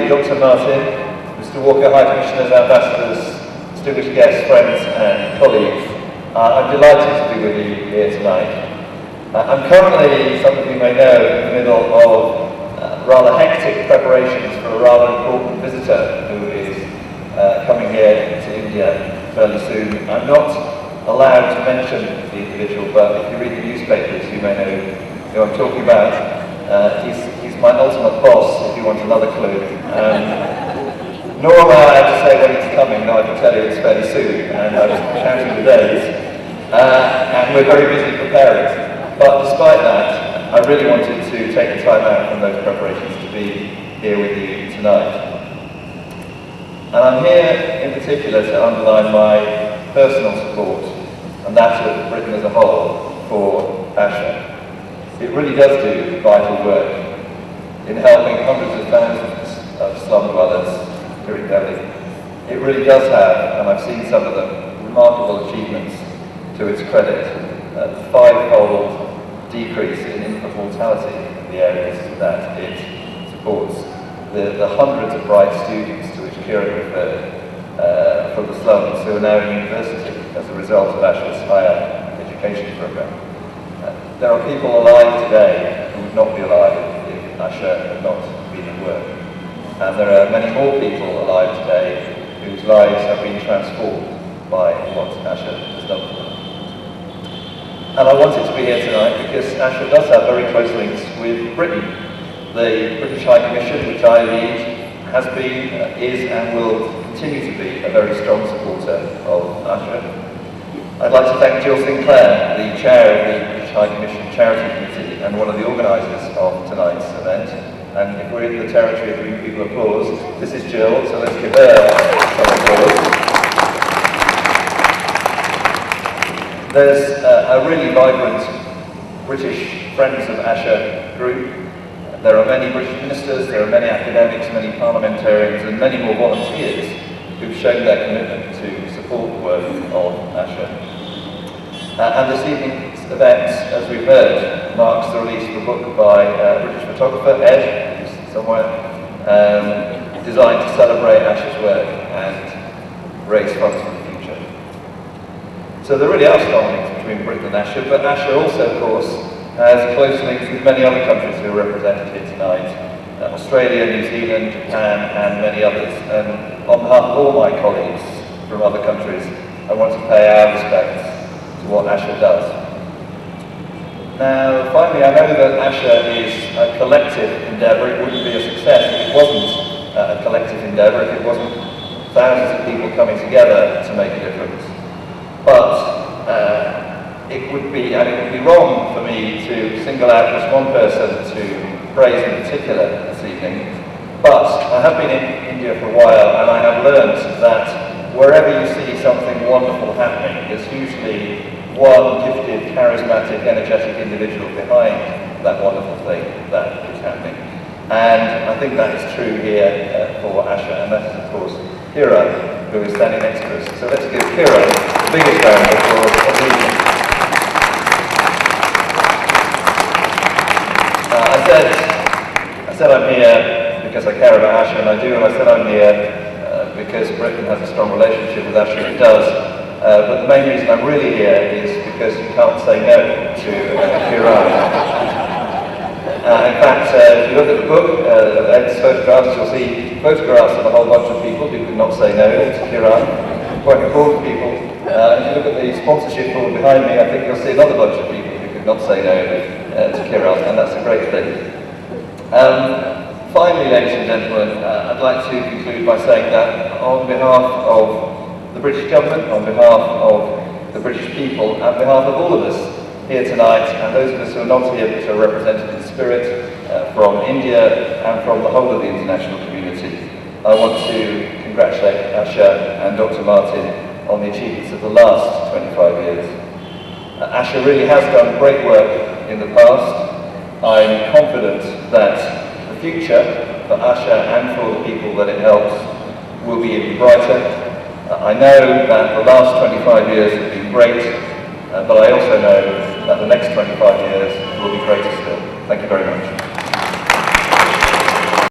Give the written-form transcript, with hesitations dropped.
Dr. Martin, Mr. Walker, High Commissioners, Ambassadors, distinguished guests, friends and colleagues. I'm delighted to be with you here tonight. I'm currently, some of you may know, in the middle of rather hectic preparations for a rather important visitor who is coming here to India fairly soon. I'm not allowed to mention the individual, but if you read the newspapers you may know who I'm talking about. He's my ultimate boss, if you want another clue. Nor am I allowed to say when he's coming, though I can tell you it's fairly soon, and I was counting the days. And we're very busy preparing. But despite that, I really wanted to take the time out from those preparations to be here with you tonight. And I'm here in particular to underline my personal support, and that of Britain as a whole, for ASHA. It really does do vital work in helping hundreds of thousands of slum dwellers here in Delhi. It really does have, and I've seen some of them, remarkable achievements to its credit. The five-fold decrease in infant mortality in the areas that it supports. The hundreds of bright students to which Kieran referred from the slums who are now in university as a result of ASHA's higher education programme. There are people alive today who would not be alive if ASHA had not been at work. And there are many more people alive today whose lives have been transformed by what ASHA has done for them. And I wanted to be here tonight because ASHA does have very close links with Britain. The British High Commission, which I lead, has been, is and will continue to be a very strong supporter of ASHA. I'd like to thank Jill Sinclair, the chair of the British High Commission Charity Committee and one of the organisers of tonight's event. And if we're in the territory of giving people applause, this is Jill, so let's give her some applause. There's a really vibrant British Friends of ASHA group. There are many British ministers, there are many academics, many parliamentarians and many more volunteers who've shown their commitment to support the work of ASHA. And this evening's event, as we've heard, marks the release of a book by a British photographer, Ed, who's somewhere, designed to celebrate ASHA's work and raise funds for the future. So there really are strong links between Britain and ASHA, but ASHA also, of course, has close links with many other countries who are represented here tonight. Australia, New Zealand, Japan and many others. And on behalf of all my colleagues from other countries, I want to pay our respects to what ASHA does. Now, finally, I know that ASHA is a collective endeavour. It wouldn't be a success if it wasn't a collective endeavour, if it wasn't thousands of people coming together to make a difference. But it would be wrong for me to single out just one person to praise in particular this evening. But I have been in India for a while, and I have learned that wherever you see something wonderful happening, there's usually one gifted, charismatic, energetic individual behind that wonderful thing that is happening. And I think that is true here for ASHA, and that is, of course, Kira, who is standing next to us. So let's give Kira the biggest round of applause. I said I'm here because I care about ASHA, and I do, and I said I'm here because Britain has a strong relationship with ASHA, and it does. But the main reason I'm really here is because you can't say no to Kiran. In fact, if you look at the book of Ed's photographs, you'll see photographs of a whole bunch of people who could not say no to Kiran, quite important people. If you look at the sponsorship board behind me, I think you'll see another bunch of people who could not say no to Kiran, and that's a great thing. Finally, ladies and gentlemen, I'd like to conclude by saying that on behalf of the British government, on behalf of the British people, and on behalf of all of us here tonight, and those of us who are not here but are represented in spirit from India and from the whole of the international community, I want to congratulate ASHA and Dr. Martin on the achievements of the last 25 years. ASHA really has done great work in the past. I'm confident that the future for ASHA and for the people that it helps will be even brighter. I know that the last 25 years have been great, but I also know that the next 25 years will be greater still. Thank you very much.